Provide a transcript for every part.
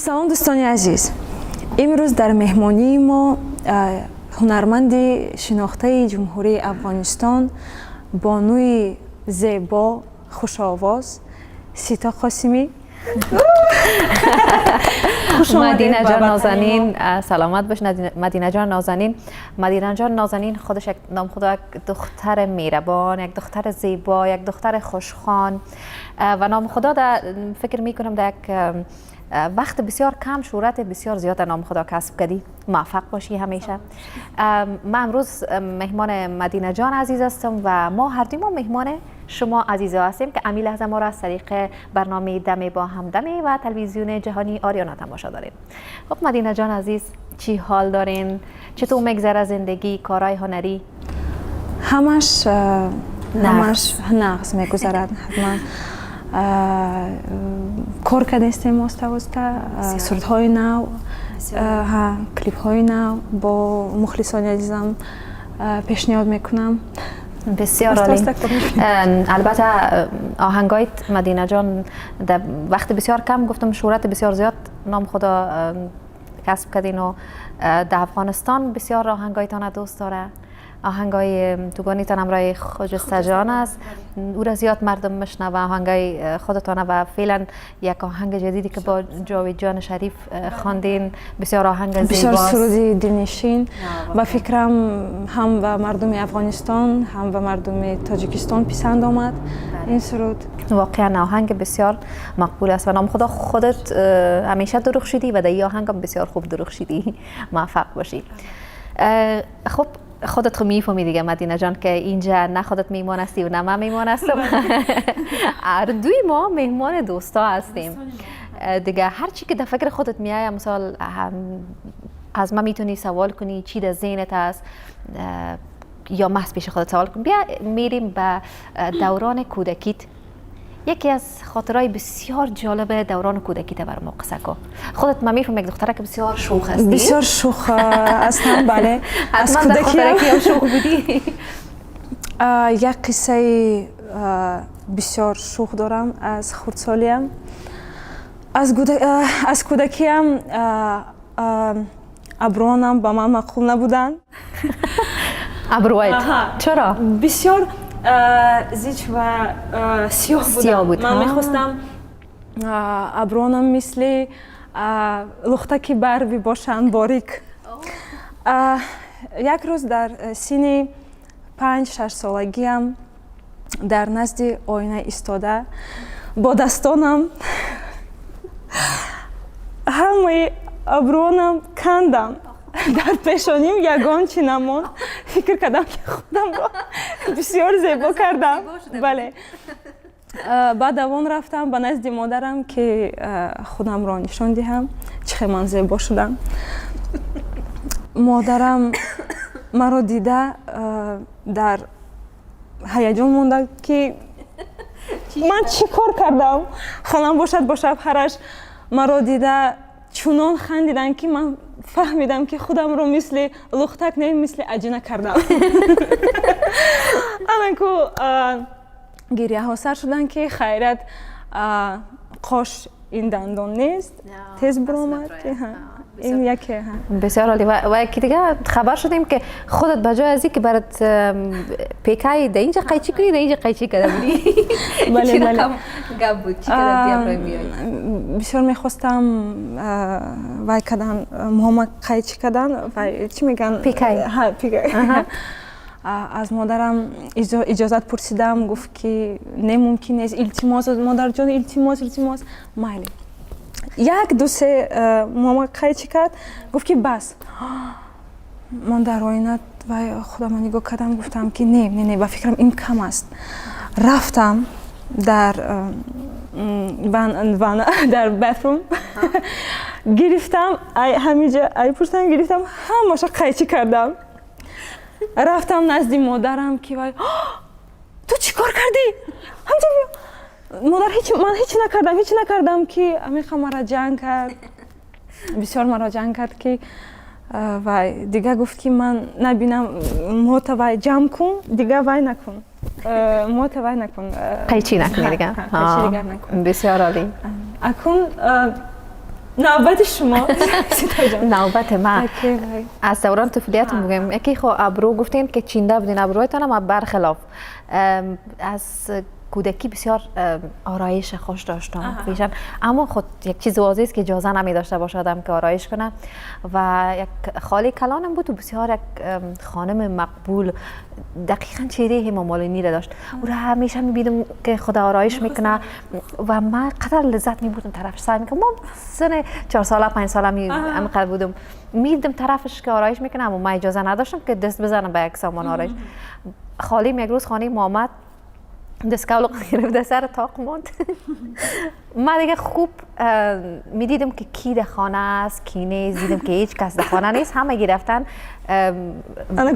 салом дӯстони азиз, имрӯз дар меҳмонии мо ҳунарманди шинохтаи ҷумҳурии Афғонистон, бонуи зебо, хушовоз Сита Қосимӣ. مدینه جان نازنین، سلامت باش مدینه جان نازنین. مدینه جان نازنین خودش یک نام خدا، یک دختر مهربان، یک دختر زیبا، یک دختر خوشخوان و نام خدا فکر می کنم در یک وقت بسیار کم شهرت بسیار زیاد نام خدا کسب کردی. موفق باشی همیشه. من امروز مهمان مدینه جان عزیز هستم و ما هر دوی ما مهمان شما عزیزا هستیم که امی لحظه ما را از طریق برنامه دمی با همدمی و تلویزیون جهانی آریانا تماشا داریم. خب مدینه جان عزیز، چی حال دارین؟ چطور میگذره زندگی، کارهای هنری؟ همش نقص میگذرد. حتما کار کردیم مستوسته، سرودهای نو، کلیپ های نو با مخلصان عزیزم پیشنهاد میکنم. بسیار عالی. البته آهنگای مدینه جان در وقت بسیار کم گفتم شهرت بسیار زیاد نام خدا کسب کردین و در افغانستان بسیار آهنگایتان دوست داره. آهنگای توگانیتان همراه خجسته جان است، او را زیاد مردم میشنوه. آهنگای خودتان و فعلا یک آهنگ جدیدی که با جاوید جان شریف خواندین بسیار آهنگ زیباست، بسیار سرودی دلنشین و فکرم هم و مردم افغانستان هم و مردم تاجیکستان پسند آمد این سرود. واقعا آهنگ بسیار مقبول است و نام خدا خودت همیشه درخشیدی و در این آهنگ هم بسیار خوب درخشیدی. موفق باشی. خب خودت خب میفهمی دیگه مدینه جان که اینجا نه خودت میهمان هستی و نه من میهمان هستم. هر دوی ما مهمان دوستا هستیم دیگه. هر چی که در فکر خودت میایه مثال از من میتونی سوال کنی، چی در ذهنت هست یا محض پیش خودت سوال کن. بیا میریم به دوران کودکیت. یکی از خاطرهای بسیار جالب دوران کودکیت بر ما قصه کن. خودت من میفهم یک دختره که بسیار شوخ هستی. بسیار شوخ هستم. بله. از کودکی هم شوخ بودی. یک قصه بسیار شوخ دارم از خردسالیم. از کودکیم ابروانم با من مقبول نبودن. ابروایت چرا؟ بسیار زیچ و سیاه بود. من میخواستم ابروانم مثل لختکی برفی باشن، باریک. یک روز در سن 5-6 سالگیم در نزد آینه ایستاده با دستانم همه ابروانم کندم. در پیشانیم یگان چی نماند. فکر کردم که خودم را بسیار زیبا کردم. بله. بعد دوان رفتم به نزد مادرم که خودم را نشان دهم چه من زیبا شدم. مادرم مرا دیده در هیجان مونده که من چی کار کردم. خانم باشد پرش مرا دیده چونان خندیدن که من فهمیدم که خودم رو مثل لختک نه مثل عجینه کردم. الان که گریه ها سر شدن که خیرت قاش این دندان نیست، تیز برآمد. این یکی بسیار عالی. و یکی دیگه خبر شدیم که خودت بجای از اینکه برات پیکای در اینجا قیچی کنی در اینجا قیچی کرده بودی. بله بله. گپ بود چی کردی امروز میای؟ بسیار میخواستم وای کردن موهام قیچی کردن و چی میگن پیکای. ها پیکای. از مادرم اجازت پرسیدم، گفت که نه ممکن است. التماس مادر جان، التماس. مایلی یک دو سه ماما قیچی کرد، گفت که بس. من در آینه و خودم نگاه کردم، گفتم که نه و فکرم این کم است. رفتم در در باتروم گرفتم همینجا پرسیدم، گرفتم همش قیچی کردم. رفتم نزد مادرم که وای تو چی کار کردی؟ همینجا مادر من هیچ نکردم که امیخا مرا جنگ کرد. بسیار مرا جنگ کرد که و دیگه گفت که من نبینم موت وای جمع کن دیگه وای نکن. موت وای نکن. قیچی نکنی دیگه. قیچی دیگه نکن. بسیار عالی. اکنون نوبت شما سیتا جان. نوبت من از دوران طفولیتم بگم. یکی خب ابرو گفتین که چینده بودین ابرویتان، اما برخلاف از کودکی بسیار آرایش خوش داشتم پیشم، اما خود یک چیز واضحه است که اجازه نمی داشته باشه آدم که آرایش کنه و یک خاله کلانم بود و بسیار یک خانم مقبول، دقیقاً چهره هما مالینی را داشت. او را همیشه می‌بینم که خود آرایش میکنه و من قدر لذت می‌بردم طرفش سعی می‌کردم. ما سن 4 ساله 5 ساله همینقدر بودم، می‌دیدم طرفش که آرایش میکنه، اما من اجازه نداشتم که دست بزنم به یک سامان آرایش. خالیم یک روز خانه محمد دستکول گرفته سر تاق موند. من دیگه خوب میدیدم که کی در خانه است کی نیست، دیدم که هیچ کس در خانه نیست، همه گرفتن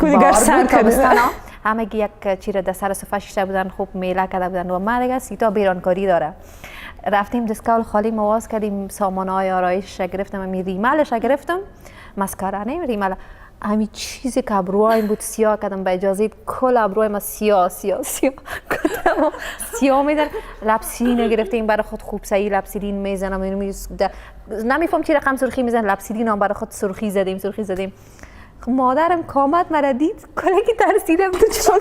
دیگر سر کردن، همه یک چیره در سر صفحه شیشه بودن، خوب میله کرده بودن و من دیگه سیتا بیرانکاری داره. رفتیم دستکول خالی مواز کردیم، سامانهای آرایش گرفتم، همین ریمالش گرفتم، مسکارا نه ریمال، همین چیزی که ابروهایم بود سیاه کردم به اجازه کل ابروهای ما سیاه کردم، سیاه میدن. لبسیلین گرفتیم برای خود خوب سعی لبسیلین میزنم، نمیفهم چی رقم سرخی میزن، لبسیلین هم برای خود سرخی زدیم. مادرم کامت مرا دید کلکی ترسیدم تو چیکار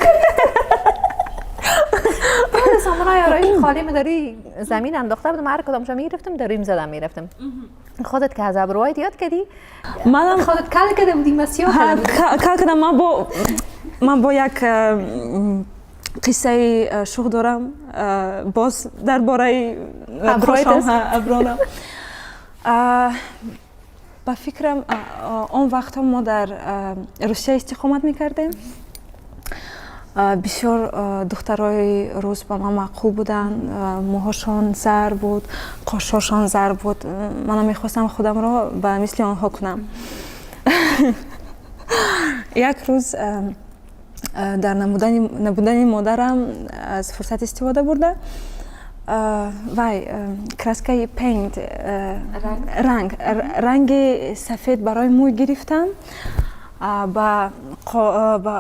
من سامانای آرایش خالی داری زمین انداخته بودم، هر کدامش میگرفتم داریم زدم میرفتم. خودت که از ابروهایت یاد کردی؟ منم خودت کل کرده بودی مسیح کل کردم. من با یک قصه شوخ دارم باز درباره ابروام. با فکرم اون وقتا ما در روسیه استقامت میکردیم. بسیار دخترای روز با من معقول بودن، موهاشان زر بود، قاشاشان زر بود. من میخواستم خودم را به مثل آنها کنم. یک روز در نبودن مادرم از فرصت استفاده برده وای کراسکه پینت رنگ سفید برای موی گرفتم، با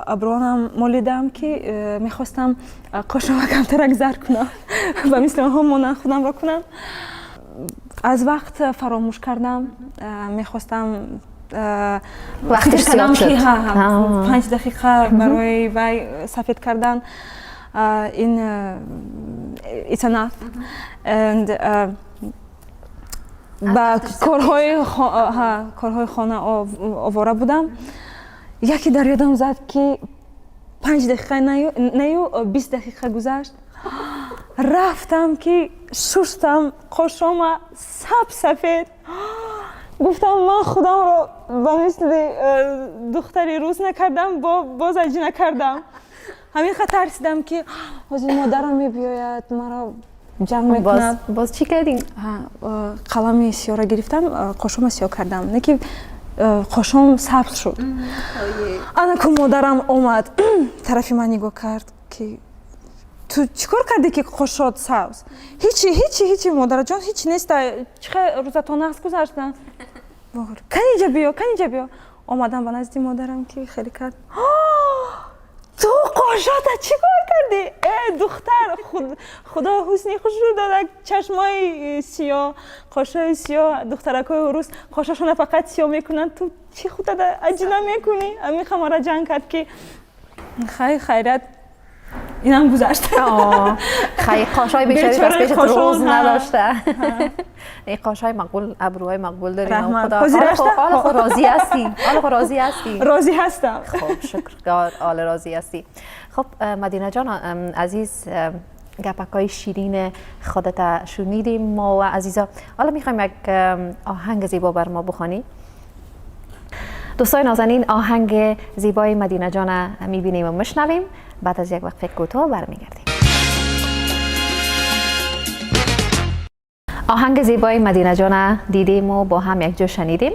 ابروانم مالیدم که میخواستم قاشم کمترک زر کنم و مثل آنها مانند خودم را کنم. از وقت فراموش کردم، میخواستم وقتش زیاد شد 5 دقیقه برای وی سفید کردن. این it's enough and با کارهای خانه آواره بودم. یکی در یادم زد که 5 دقیقه نیو 20 دقیقه گذشت. رفتم که شستم قاشم سفید. گفتم من خودم رو به مثل دختری روز نکردم، باز اجی نکردم. همین خطر ترسیدم که حاضر مادرم میبیاید مرا جمع میکنم. باز چی کردیم؟ قلم سیاه را گرفتم، قاشم سیاه کردم، نه که قاشم سبز شد. انا که مادرم اومد طرف من نگاه کرد که تو چیکار کردی که قاشات سبز؟ هیچی مادر جان، هیچ نیست. چقدر روزتون نقص گذاشتن؟ کن اینجا بیا. اومدم به نزد مادرم که خیلی کرد. تو قاشات چیکار کردی؟ دختر خدا حسنی خوش رو داده، چشمای سیاه، قاشای سیاه. دخترکای روز قاشاشون فقط سیاه میکنن، تو چی خود اجنا میکنی؟ میخوام را جنگ کرد که خیرت اینم گذشت. قاشای بیچاره دست پیش روز نداشته. این قاشای مقبول، ابروهای مقبول داریم. خدا خود راضی هستی؟ راضی هستم. خب شکر آل راضی هستی. خب مدینه جان عزیز، گپکای شیرین خودت شنیدیم ما و عزیزا. حالا میخوایم یک آهنگ زیبا بر ما بخوانی. دوستای نازنین، آهنگ زیبای مدینه جان میبینیم و مشنویم، بعد از یک وقفه کوتاه برمیگردیم. آهنگ زیبای مدینه جان دیدیم و با هم یک جا شنیدیم.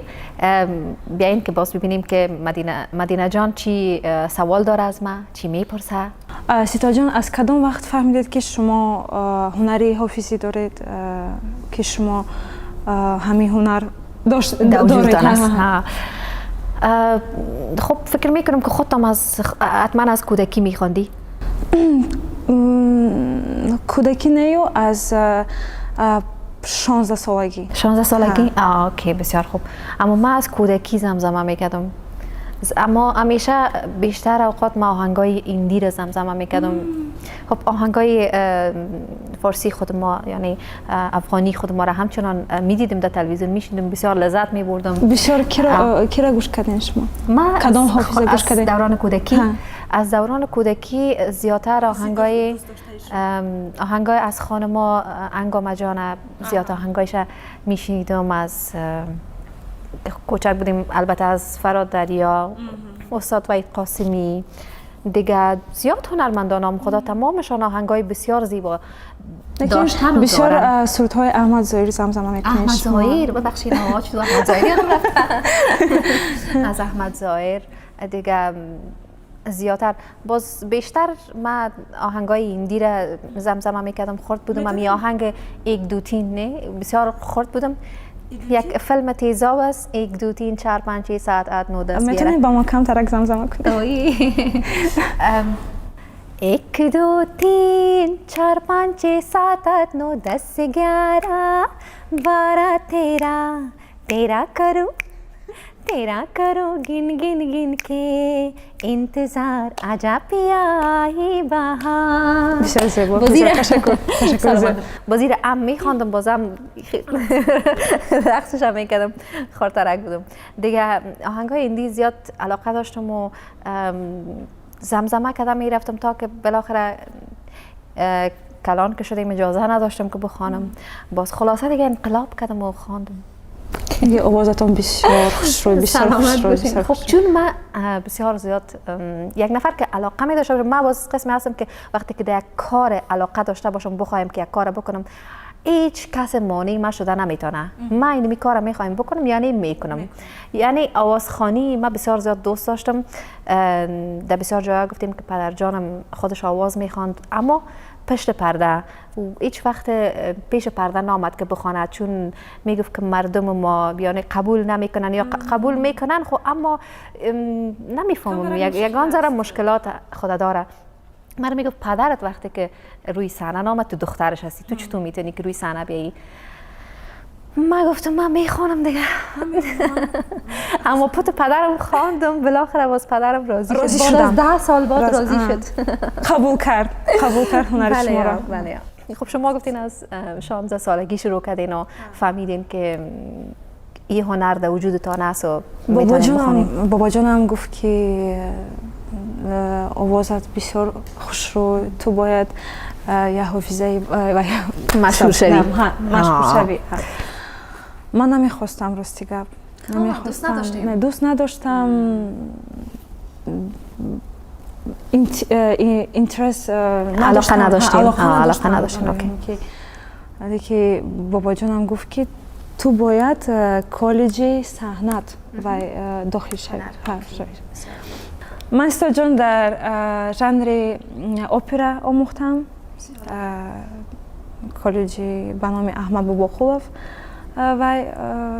بیاین که باز ببینیم که مدینه جان چی سوال داره از ما، چی میپرسه. سیتا جان، از کدام وقت فهمیدید که شما هنری حافظی دارید، که شما همین هنر دارید؟ خب فکر میکنم که خودم حتما از کودکی میخوندی. کودکی نیو، از 16 سالگی. 16 سالگی؟ اوکی بسیار خوب. اما من از کودکی زمزمه میکردم. اما همیشه بیشتر اوقات ما آهنگای ایندی رو زمزمه میکردم. خب آهنگای فارسی خود ما یعنی افغانی خود ما را همچنان میدیدیم در تلویزیون، میشیدیم، بسیار لذت میبردم. بسیار کی را گوش کردین شما؟ من کدام حافظه گوش کردین؟ از دوران کودکی. از دوران کودکی زیادتر آهنگای از خانما انگام جان زیاد آهنگایش میشنیدم. از کوچک بودیم البته از فراد دریا، استاد وحید قاسمی، دیگه زیاد هنرمندان خدا تمامشان آهنگای بسیار زیبا داشتن. بسیار سرودهای احمد ظاهری زمزمه میکنید. احمد ظاهر ببخشید آواز شد احمد ظاهر از احمد ظاهر دیگه زیادتر. باز بیشتر من آهنگای هندی را زمزمه میکردم. خورد بودم امی آهنگ ایک دو تین نه بسیار خورد بودم. یک فیلم تیزاب است. ایک دو تین 4 5 6 7 8 9 10 میتونید با ما کم ترک زمزمه کنید؟ ایک دو تین 4 5 6 7 8 9 10 11 12 13 तेरा करो गिन गिन गिन के इंतजार आजा पियाही बहार. بسیار زیبا. تشکر. بازی ام میخواندم، بازم رقصش هم میکردم، خاطرک بودم دیگه. آهنگای هندی زیاد علاقه داشتم و زمزمه کردم میرفتم تا که بالاخره کلان که شدیم اجازه نداشتم که بخوانم. باز خلاصه دیگه انقلاب کردم و خواندم. یه آوازتون بسیار خوشرو، بسیار خوشرو. خب چون من بسیار زیاد یک نفر که علاقه می داشته باشم، من باز قسمی هستم که وقتی که در یک کار علاقه داشته باشم بخوایم که یک کار بکنم، هیچ کس مانع من شده نمیتونه. من این کار میخوایم بکنم یعنی میکنم. یعنی آوازخوانی من بسیار زیاد دوست داشتم. در بسیار جاها گفتیم که پدر جانم خودش آواز میخواند، اما پشت پرده و هیچ وقت پیش پرده نامد که بخواند، چون میگفت که مردم ما یعنی قبول نمیکنن یا قبول میکنن خب اما نمیفهمم یگان ذره مشکلات خود داره. من میگفت پدرت وقتی که روی صحنه نامد تو دخترش هستی، تو چطور میتونی که روی صحنه بیایی؟ من گفتم من میخوانم دیگه. اما پت پدرم خواندم، بالاخره باز پدرم راضی شد. بعد از 10 سال بعد راضی شد. قبول کرد هنر شما را. بله. خب شما گفتین از 16 سالگی شروع کردین و فهمیدین که این هنر در وجودتان هست و میتونین بخونین. بابا جانم گفت که آوازت بسیار خوشرو، تو باید یه حافظه مشهور شوی. مشهور شوی. من نمیخواستم راستی گپ. نمیخواستم. دوست نداشتم. اینترست علاقه نداشتیم. اوکی. که بابا جانم گفت که تو باید کالج صحنت و داخل شوی. من استاد جان در ژانر اپرا آموختم. کالج به نام احمد باباخولوف و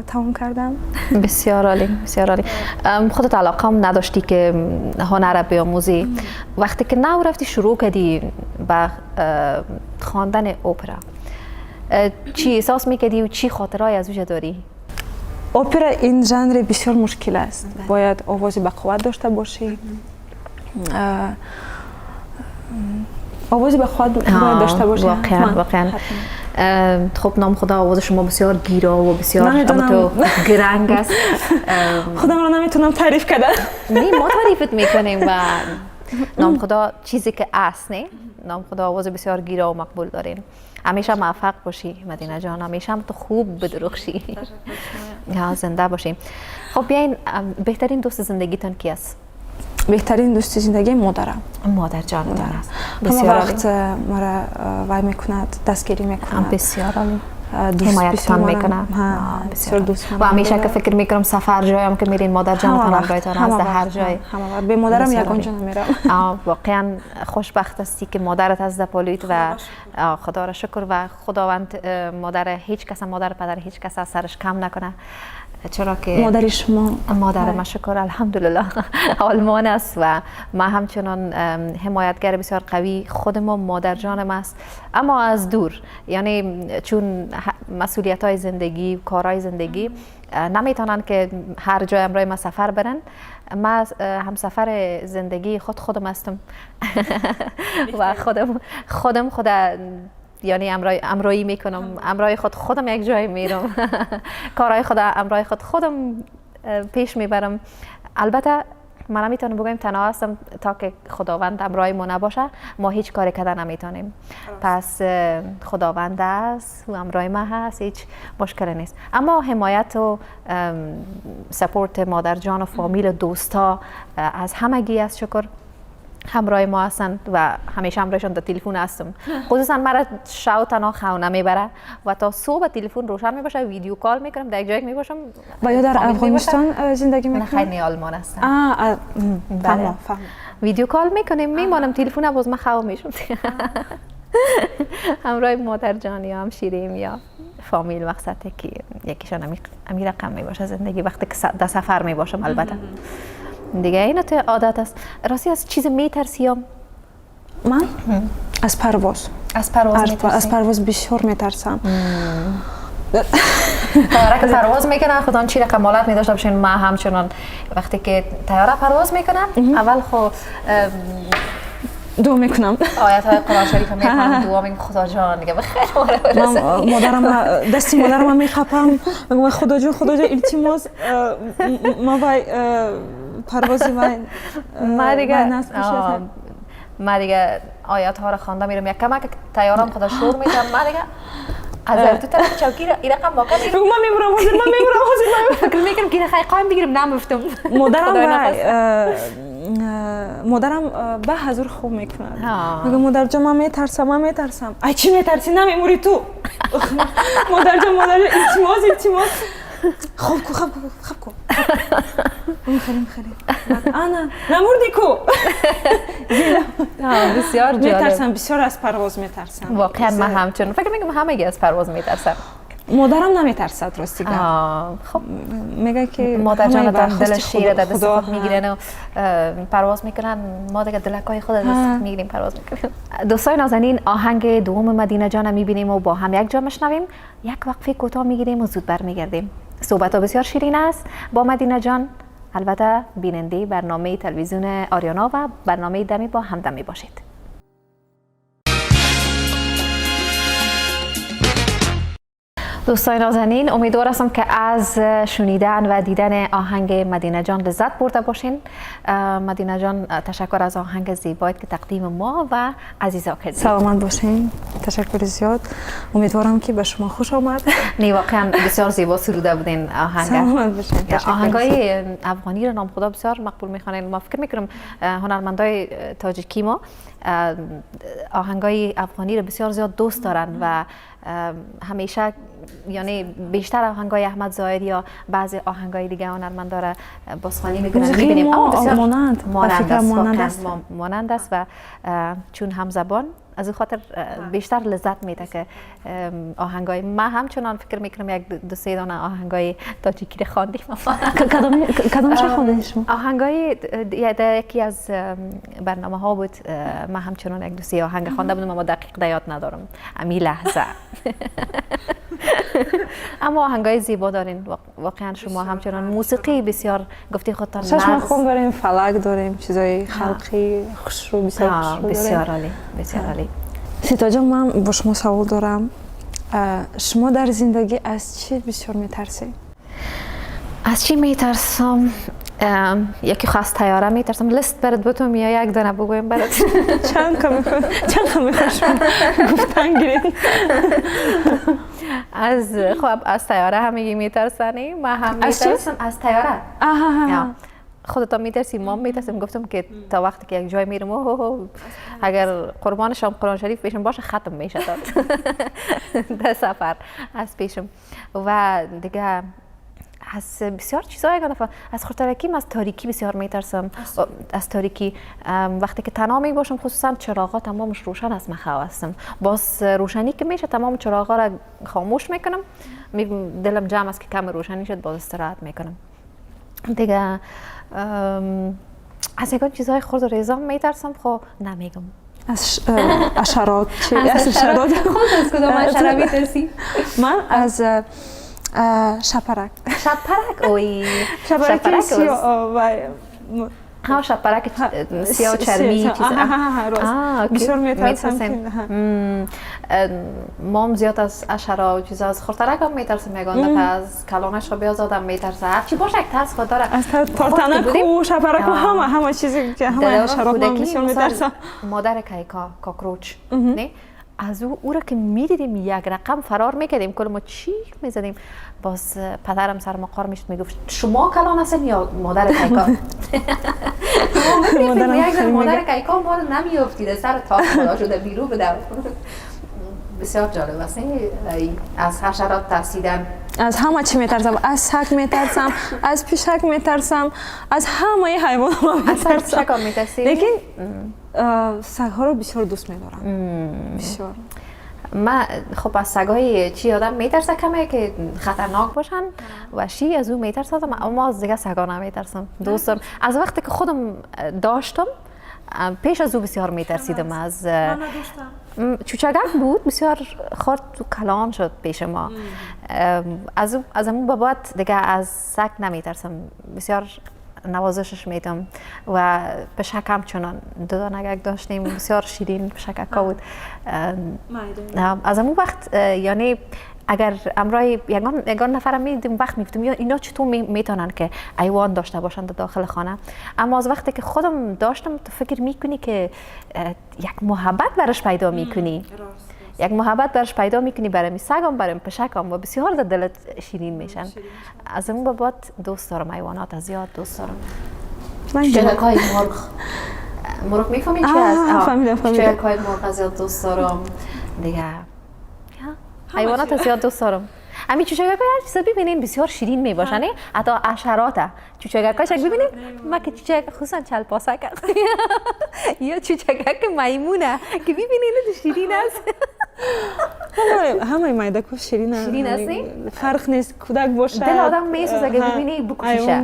تمام کردم. بسیار عالی، بسیار عالی. خودت علاقه هم نداشتی که هنر بیاموزی؟ وقتی که نو رفتی شروع کردی به خواندن اپرا، چی احساس میکردی و چی خاطرهایی از وجه داری؟ اپرا این ژانر بسیار مشکل است. باید آواز با قوت داشته باشی. آواز با خود باید داشته باشی. واقعا. خب نام خدا آواز شما بسیار گیرا و بسیار گرنگ است. خودم رو نمیتونم تعریف کردم. نه ما تعریفت میکنیم و نام خدا چیزی که است. نه نام خدا آواز بسیار گیرا و مقبول دارین. همیشه موفق باشی مدینه جان، همیشه هم تو خوب بدرخشی. یا زنده باشی. خب بیاین، بهترین دوست زندگیتون کی است؟ بهترین دوست زندگی مادرم. مادر جان است. بسیار وقت مرا وای میکند، دستگیری میکند. بسیار عالی. حمایتتان میکنه. بسیار دوست و همیشه که فکر میکنم سفر جایم که میرین مادر جانتان همراهتان است در هر جای. به مادرم یگانجا نمیرم. واقعا خوشبخت هستی که مادرت از دپالویت و خدا را شکر و خداوند مادر هیچ کس، مادر پدر هیچ کس از سرش کم نکنه. چرا که مادر شما مادر ما شکر الحمدلله آلمان است و ما همچنان حمایتگر بسیار قوی خود ما مادر جانم است، اما از دور، یعنی چون مسئولیت های زندگی کارهای زندگی نمیتونن که هر جای امرای ما سفر برن. ما همسفر زندگی خودم هستم و خودم یعنی امرایی میکنم، امرای خودم یک جای میرم کارهای امرای خودم پیش میبرم. البته من نمیتونم بگم تنها هستم تا که خداوند امرای ما نباشه ما هیچ کاری کردن نمیتونیم. پس خداوند است و امرای ما هست، هیچ مشکلی نیست. اما حمایت و سپورت مادر جان و فامیل و دوستا از همگی است شکر همراه ما هستند و همیشه همراهشان در تلفن هستم. خصوصا مرا شاو تنها خونه میبره و تا صبح تلفن روشن میباشه ویدیو کال میکنم، در یک جای میباشم. و یا در افغانستان زندگی میکنم؟ من خیلی آلمان هستم. فهم. ویدیو کال میکنیم میمانم تلفن باز من خو میشم همراه مادر جان یا همشیریم یا فامیل مقصده که یکیشان امی رقم میباشه زندگی وقتی که در سفر میباشم. البته دیگه این تو عادت است. راستی از چیز میترسی یا من؟ از پرواز. از پرواز میترسی؟ از پرواز بسیار میترسم. طیاره که پرواز میکنن خودان چی رقم حالت میداشته باشین. ما همچنان وقتی که طیاره پرواز میکنم اول خب دعا میکنم، آیات های قرآن شریف میخونم، دعا میگم خدا جان دیگه بخیر ما رو برسه. مادرم دستی مادرم میخپم میگم خدا جان التماس ما وای پروازی وای ما دیگه آیات ها رو خوانده میرم یک کمک طیارم خدا شور میکنم. ما دیگه از تو طرف چوکی را این رقم واقعا من میبرم حاضر فکر میکنم که خیلی قایم بگیرم نمیفتم. مادرم به حضور خوب میکنه. میگه مادر جان من میترسم. ای چی میترسی؟ نمیموری تو. مادر جان التماس خوب کو خیلی انا نموردی کو. بسیار جالب. میترسم، بسیار از پرواز میترسم. واقعا من همچنان فکر میکنم همگی از پرواز میترسم. مادرم نمیترسد راستی. خب میگه که مادر جان دل شیر در دست خود میگیرن و پرواز میکنن، ما دیگه دلکای خود دست میگیریم پرواز میکنیم. دوستای نازنین آهنگ دوم مدینه جان میبینیم و با هم یک جا میشنویم. یک وقفه کوتاه میگیریم و زود برمیگردیم. صحبت ها بسیار شیرین است با مدینه جان. البته بیننده برنامه تلویزیون آریانا و برنامه دمی با همدمی باشید. دوستای نازنین امیدوار هستم که از شنیدن و دیدن آهنگ مدینه جان لذت برده باشین. مدینه جان تشکر از آهنگ زیبایت که تقدیم ما و عزیزا کردید. سلامت باشین. تشکر زیاد. امیدوارم که به شما خوش آمد. نه واقعا بسیار زیبا سروده بودین آهنگ. سلامت باشین. آهنگای افغانی رو نام خدا بسیار مقبول میخوانین. ما فکر میکنم هنرمندای تاجیکی ما آهنگای افغانی رو بسیار زیاد دوست دارن و همیشه یعنی بیشتر آهنگای احمد ظاهری یا بعضی آهنگای دیگه هنرمندا را بازخوانی میکنن میبینیم. اما بسیار مانند است و چون هم زبان از این خاطر بیشتر لذت میده که آهنگای ما همچنان فکر میکنم یک دو سه دانه آهنگای تاجیکی خواندیم. کدامش خواندید شما؟ آهنگای یکی از برنامه ها بود ما همچنان یک دو سه آهنگ خوانده بودم اما دقیق یاد ندارم امی لحظه. اما آهنگای زیبا دارین واقعا شما همچنان. موسیقی بسیار گفتی خودتان چشم خون داریم، فلک داریم، چیزای خلقی خوشرو بسیار عالی. بسیار عالی. سیتا جان من با شما سوال دارم. شما در زندگی از چی بسیار میترسی؟ از چی میترسم؟ یکی خاص طیاره میترسم. لیست برات بتونم یا یک دانه بگویم برات؟ چند کمی خوش گفتن گیرین. از طیاره همگی میترسنی. ما هم میترسم از طیاره. خودت میترسی، ما میترسیم. گفتم که تا وقتی که یک جای میرم اگر قربان شام قرآن شریف پیشم باشه ختم میشه در سفر از پیشم. و دیگه از بسیار چیزایی گفتم. از خودترکیم، از تاریکی بسیار میترسم. از تاریکی وقتی که تنها می باشم، خصوصا چراغا تمامش روشن است، هستم. باز روشنی که میشه تمام چراغا را خاموش میکنم. دلم جمع است که کم روشنی شد، باز استراحت میکنم دیگه. از یکان چیزهای خرد و ریزا میترسم، خب نمیگم. از اشارات چی؟ از اشارات خود از کدام اشاره میترسی؟ من از شپرک. شپرک اوی شپرک سیاه و ها شپرک سیاه و چرمی چیز. بسیار میترسم. مام زیاد از اشاره و چیزا از خورترک هم میترسم. میگن از کلانش رو بیازادم میترسه. هرچی باشه یک ترس خود داره. از پارتنک و شپرک و همه چیزی که همه اشارات من بسیار میترسم. مادر کایکا کاکروچ نه از او را که میدیدیم یک رقم فرار میکردیم، کل ما چیخ میزدیم. باز پدرم سر ما قار میشد، میگفت شما کلان هستین یا مادر کایکا؟ مادر کایکا ما رو نمیافتید، سر تاق خدا شده بیرو بده. بسیار جالب است. از حشرات ترسیدن. از همه چی میترسم. از سگ میترسم، از پیشک میترسم، از همه حیوان ها میترسم. از پیشک ها میترسی؟ لیکن سگ ها رو بسیار دوست میدارم. بسیار. من خب از سگای چی آدم میترسه کمه که خطرناک باشن و چی از او میترسم، اما از دیگه سگا نمیترسم. دوستم از وقتی که خودم داشتم، پیش از او بسیار میترسیدم. از چوچگک بود، بسیار خرد و کلان شد پیش ما. از امون به بعد دیگه از سگ نمیترسم، بسیار نوازشش میدم. و پشک هم چنان دو دانگک داشتیم، بسیار شیرین پشککا بود. از امون وقت یعنی اگر امرای یگان نفرم میدیم وقت میفتم یا اینا چطور میتونن که ایوان داشته باشن داخل خانه. اما از وقتی که خودم داشتم تو فکر میکنی که یک محبت برش پیدا میکنی، یک محبت برش پیدا میکنی برای سگم، برای پشکم و بسیار در دلت شیرین میشن. از اون به بعد دوست دارم ایوانات، از زیاد دوست دارم. چگکای مرغ میفهمین چی هست؟ چگکای مرغ از زیاد دوست دارم دیگه. حیوانات زیاد دوست دارم. همین چوچگکای هر چیزا ببینین بسیار شیرین میباشن. حتی حشرات چوچگکاش ببینین، ما که چوچگک خصوصا چلپاسک یا چوچگک میمونه که ببینین شیرین است. همه مایدکو شیرین است. شیرین است. فرق نیست کودک باشه. دل آدم میسوزه که ببینی بکشیشه.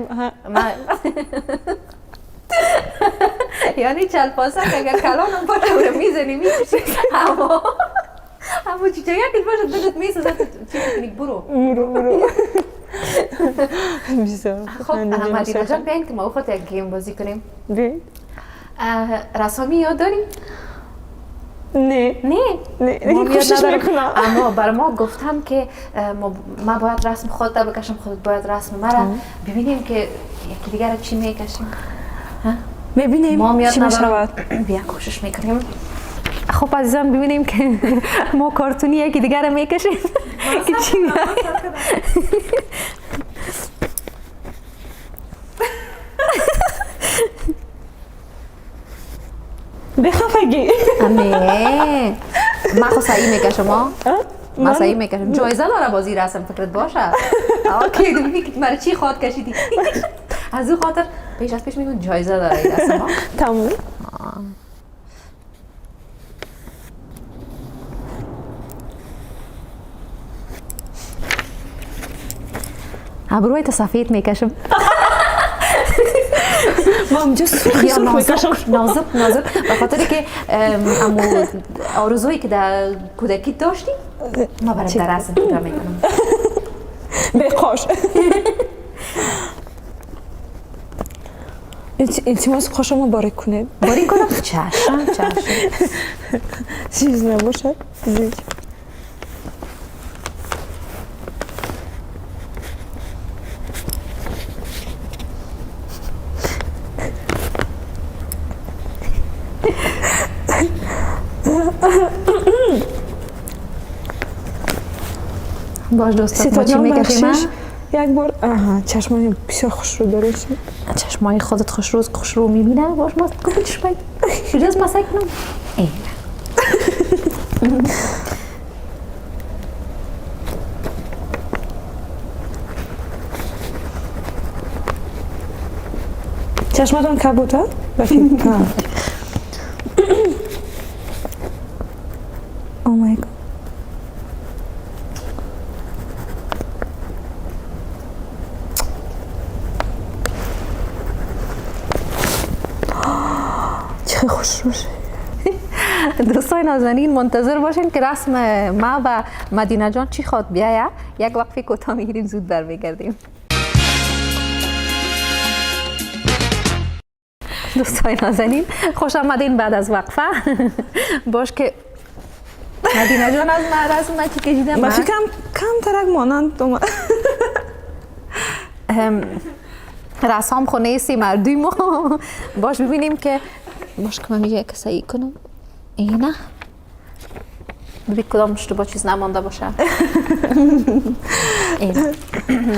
یعنی چلپاسک اگر کلانم باشه رو میزنی میکشی. اما چیچه یکی باشه دلت میسوزه چی میکنی؟ برو بسیار. خب مدینه جان بیاین که ما خود یک گیم بازی کنیم. بی؟ رسامی یاد داریم؟ نه کوشش میکنم. اما بر ما گفتم که ما باید رسم خودت بکشم، خودت باید رسم مرا. ببینیم که یکی دیگر چی میکشیم. ببینیم چی میشود. بیا کوشش میکنیم. خب عزیزان ببینیم که ما کارتونی یکی دیگر رو میکشیم که چی میاد. بخفگی. من خود سعی میکشم. من سعی میکشم. جایزه داره بازی رسم، فکرت باشه. اوکی ببینی که مرا چی خواد کشیدی. از اون خاطر پیش از پیش میگم جایزه داره این رسم. تمام. ابروی تو سفید میکشم. ما اینجا سرخ میکشم. نازک به خاطر که امو آرزویی که در کودکی داشتی ما برای در رسم پیدا میکنم. بخوش. التماس خوشم باریک کنید. باریک کنم؟ چشم. چیز نباشه. باش دوستان ما چی میکشیم؟ یک بار چشمای بسیار خوش رو داره. چشمای خودت خوش رو میبینه. باش ما گفتم چشمای شجاز مسایی کنم. چشمتون کبوتر؟ بفید او مای گاد چه خوش روشه. دوستای نازنین منتظر باشین که رسم ما و مدینه جان چی خواد بیایه. یک وقفه کوتاه میگیریم، زود برمیگردیم. دوستای نازنین خوش آمدین بعد از وقفه. باش که مدینه جان از رسم چی کشیدم. با فکرم کم ترک مانند اومد. رسام خونه سی مردیم و باش ببینیم که باش که من میگه که صحیح کنم اینه ببین کدام اشتباه چیز نمانده باشه. اینه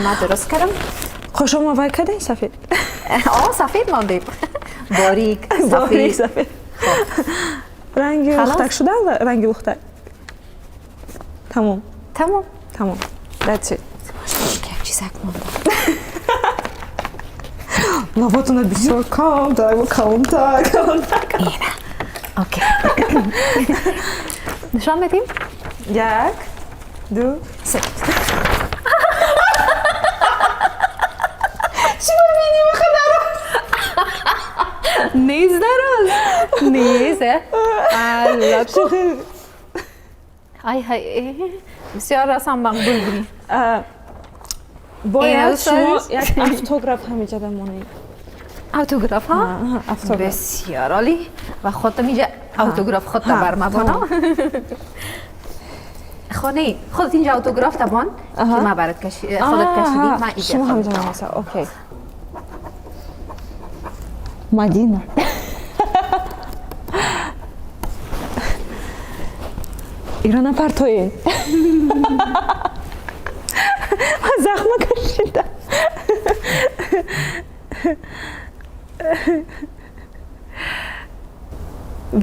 ما درست کردم. خوش آمد کردین سفید. سفید ماندیم. باریک سفید. رنگی بختک شده و رنگی بختک. تمام. That's it. باشه که یک چیزک مانده. لباتون بسیار کامتر. اینه اوکی. نشان بدیم. 1 2 3 چی ببینیم خدا رو نیز درست نیزه ای های بسیار رسم مقبول بودی. باید شما یک اتوگراف همینجا بمونید. اتوگراف ها؟ بسیار عالی. و خودت میگه اتوگراف خودت بر مبانا. خانه خودت اینجا اتوگراف تبان که ما برات خودت کشیدی. من اینجا شما همینجا بمونید. اوکی. مدینه. ایران پرتوی. زخم کشیدم.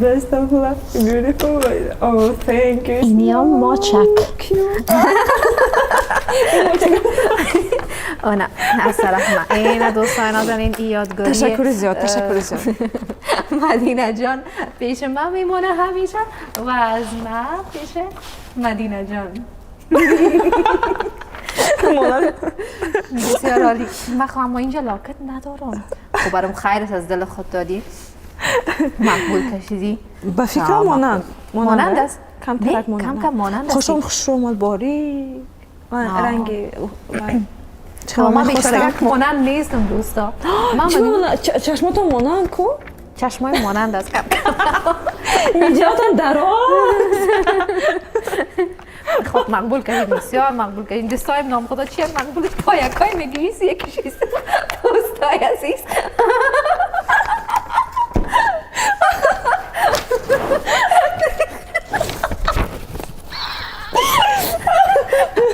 Best of luck, beautiful. Oh, thank you. اینیا ماچک. نه از طرف من. این دوستان نازنین این یادگاری. تشکر زیاد. مدینه جان پیش من میمونه همیشه و از من پیش مدینه جان. بسیار عالی. من خواهم ما اینجا لاکت ندارم. خب برام خیرت از دل خود دادی. مقبول کشیدی. با فکر مانند است. کم ترک مانند. کم مانند. خوش اومد باری. رنگ ما بیشتر مانند نیستم دوستا. چشماتون مانند کو؟ چشمای مانند است. میجاتون دراز. خب مقبول کردیم. بسیار مقبول کردیم. دوستایم نام خدا چیه مقبول پایکای میگویست یکیش است. دوستای عزیز.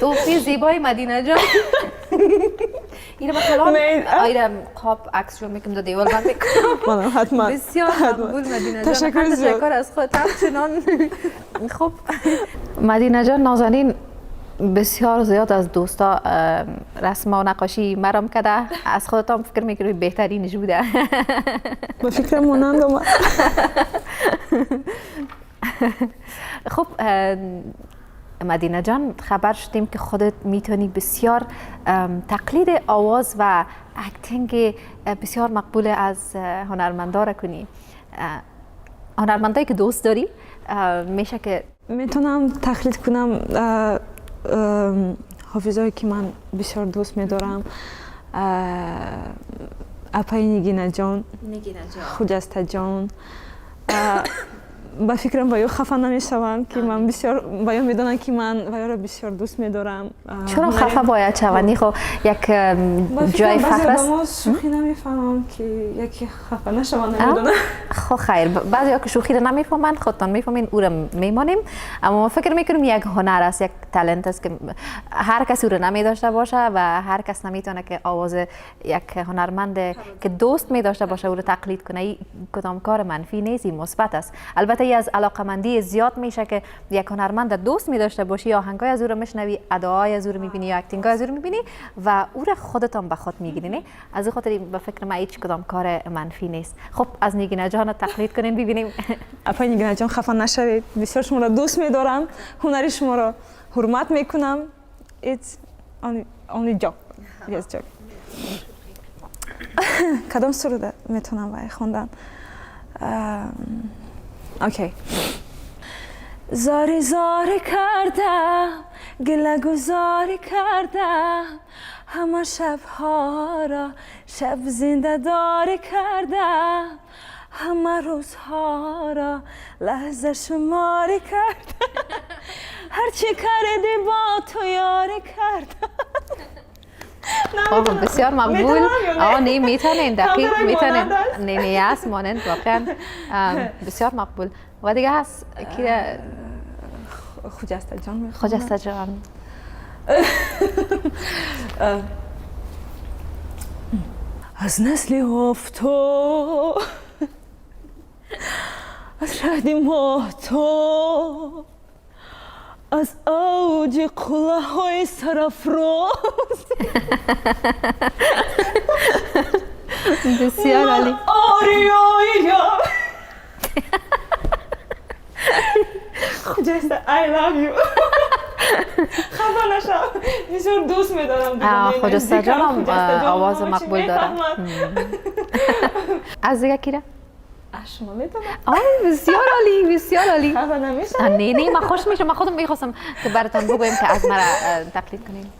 توفی زیبای مدینه جان. اینو مثلا آیرم قاب عکس رو میکنم دو دیوال بند میکنم. حتما. بسیار مقبول مدینه جان. تشکر از خودت همچنان. خب مدینه جان نازنین بسیار زیاد از دوستا رسم و نقاشی مرام کرده. از خودت هم فکر میکنی بهترینش بوده. با فکر مانند اومد. خب مدینه جان خبر شدیم که خودت میتونی بسیار تقلید آواز و اکتینگ بسیار مقبول از هنرمندا را کنی. هنرمندایی که دوست داری میشه که میتونم تقلید کنم حافظایی که من بسیار دوست میدارم. اپای نگینه جان، خجسته جان. با فکرم با یو خفه نمیشوم که من بسیار با یو میدونم که من با یو را بسیار دوست میدارم. چرا خفه باید شوندی؟ خب یک جای فخر است. با شوخی نمیفهمم که یکی خفه نشوم نمیدونم. خب خیر بعضیا که شوخی را نمیفهمند خودتان میفهمین او را میمانیم. اما فکر میکنم یک هنر است، یک تالنت است که هر کسی او را نمیداشته باشه و هر کس نمیتونه که آواز یک هنرمند که دوست میداشته باشه او را تقلید کنه. کدام کار منفی نیست، مثبت است. البته البته از علاقمندی زیاد میشه که یک هنرمند دوست می داشته باشی یا آهنگای از او رو میشنوی، اداهای از او رو میبینی یا اکتینگای از او رو میبینی و او رو خودت هم به خود میگیری. نه از این خاطر به فکر من هیچ کدام کار منفی نیست. خب از نیگینا جان تقلید کنین ببینیم. اپای نیگینا جان خفه نشوید، بسیار شما را دوست می‌دارم، هنری شما را حرمت میکنم. It's only joke. Yes, joke. کدام سرود میتونم برای خوندن؟ اوکی. زاری زاری کردم، گله گذاری کردم، همه شبها را شب زنده داری کردم، همه روزها را لحظه شماری کردم، هرچی کردی با تو یاری کردم. بسیار مقبول. نه میتونین دقیق میتونین. نه است مانند واقعا بسیار مقبول. و دیگه هست که خجسته جان میخونم. خجسته جان. از نسلی افتو، از شهدی تو، از اوج قله های سرافراز، بسیار عالی. آریایی خجسته I love you. خفه نشم، بسیار دوست میدارم. خجسته جانم آواز مقبول دارم. از دیگه کیره؟ شما میتونم. بسیار عالی، بسیار عالی. خفه نمیشم؟ نه من خوش میشم. من خودم میخواستم که براتون بگویم که از مرا تقلید کنیم.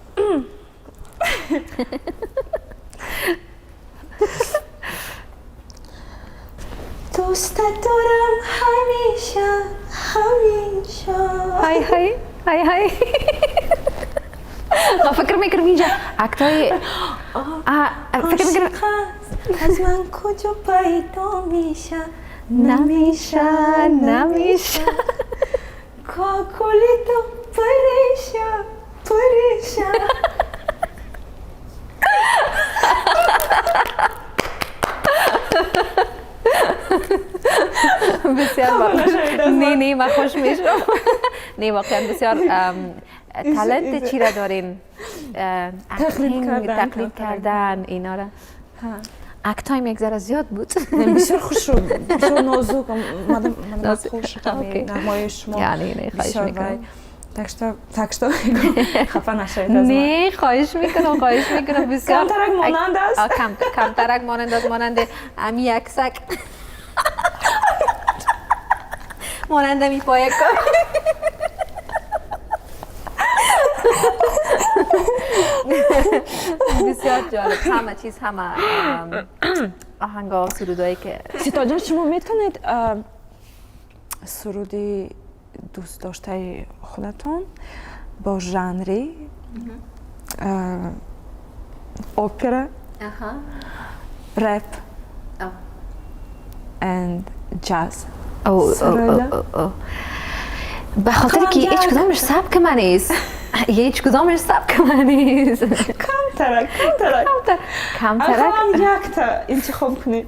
دوست دارم همیشه همیشه. های ما فکر میکنم اینجا اکتای فکر میکنم از من کجا پیدا میشه نمیشه کاکولی تو پریشه بسیار نه من خوش میشم. نه واقعا بسیار تالنت چی را دارین؟ تقلید کردن اینا را. اکت تایم یک ذره زیاد بود. بسیار خوش رو، بسیار نازک مادم خوش نمایش شما. یعنی خواهش میکنم. تکشتا خفه نشید از من. نه خواهش میکنم بسیار کمترک مانند است. کمترک مانند است، مانند امی یکسک مانند می پایه کن. بسیار جالب. همه چیز همه آهنگا و سرودایی که سیتا جان شما میتونید سرودی دوست داشته خودتون با ژانری اپرا، رپ and jazz به خاطر که هیچ کدامش سبک من نیست. کمترک یک تا انتخاب کنید.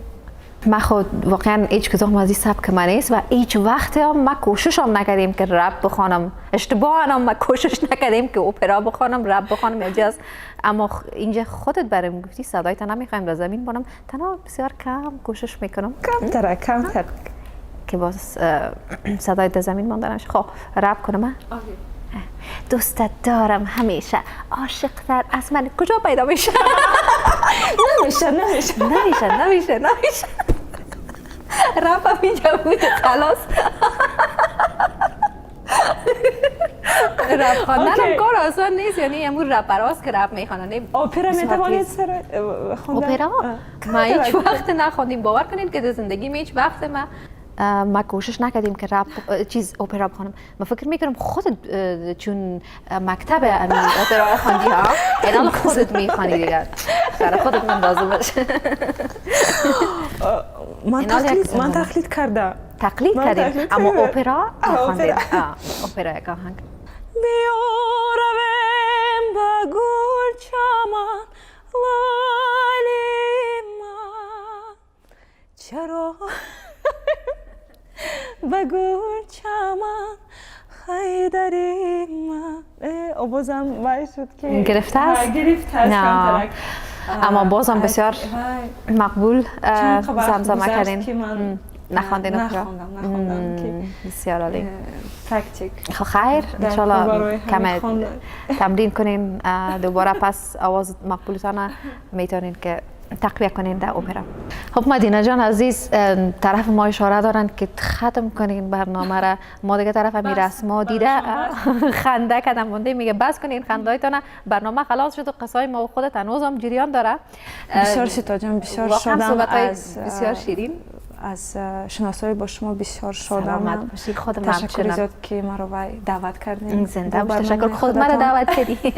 من خود واقعا هیچ کدام از این سبک من نیست و هیچ وقت هم من کوشش هم نکردیم که رپ بخوانم. اشتباه هم من کوشش نکردیم که اپرا بخوانم، رپ بخوانم یا جاز. اما اینجا خودت برام گفتی صدایت نمیخوایم به زمین بانم، تنها بسیار کم کوشش میکنم. کمترک که باز صدای در زمین ماندنم. خب رپ کنم. دوستت دارم همیشه، عاشق‌تر از من کجا پیدا میشه؟ نمیشه. رپ هم اینجا بود خلاص. رپ خواندنم کار آسان نیست، یعنی امور رپراست که رپ میخوانن. اپرا میتوانید خوندن؟ اپرا ما هیچ وقت نخوندیم. باور کنید که در زندگی هیچ وقت ما کوشش نکردیم که رپ اپرا بخونم. من فکر میکنم خودت چون مکتب اپرا خواندی ها الان خودت میخوانی دیگه. برای خودت اندازه باشه. من تقلید کردم. تقلید کردیم اما اپرا نخواندیم. اپرا یک آهنگ. بیارم به گل چمن لالی من چرا به گل چمن خیدری من بازم وای شد که گرفته است؟ گرفته است نه. اما بازم بسیار مقبول زمزمه کردین. نخواندین اپرا؟ بسیار عالی. پرکتیک. خیر انشالله کم تمرین کنین دوباره پس آواز مقبولتان میتونین که تقویه کنین در اپرا. خب مدینه جان عزیز، طرف ما اشاره دارن که ختم کنین برنامه را. ما دیگه طرف همین رسما دیده خنده کردم مونده، میگه بس کنین خندهایتان، برنامه خلاص شد و قصای ما و خودت هنوز هم جریان داره. بسیار شیتا جان، بسیار شدم از بسیار شیرین از شناسایی با شما، بسیار شدم. سلامت باشی. خودم تشکر زیاد که ما رو دعوت کردین. زنده باش. تشکر خود مرا دعوت کردی. 50-50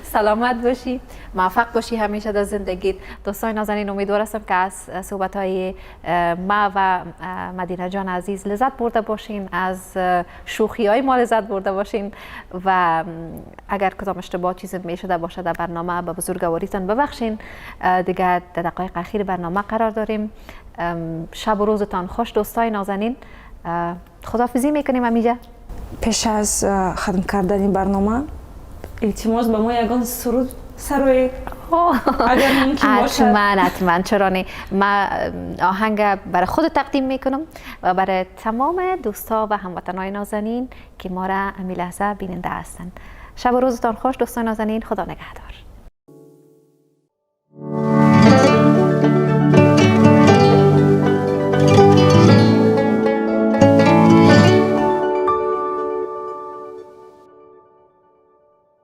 سلامت باشی، موفق باشی همیشه در زندگیت. دوستان نازنین، امیدوار هستم که از صحبت‌های ما و مدینه جان عزیز لذت برده باشین، از شوخی‌های ما لذت برده باشین و اگر کدام اشتباه چیزی میشده باشه در برنامه به بزرگواریتان ببخشین. دیگه در دقایق اخیر برنامه قرار داریم. شب و روزتان خوش دوستای نازنین. خداحافظی میکنیم امیجا. پیش از ختم کردن این برنامه التماس به ما یگان سرود سروی اگر ممکن باشد. حتما چرا نه. من آهنگ برای خود تقدیم میکنم و برای تمام دوستا و هموطنای نازنین که ما را امی لحظه بیننده هستند. شب و روزتان خوش دوستان نازنین. خدا نگهدار.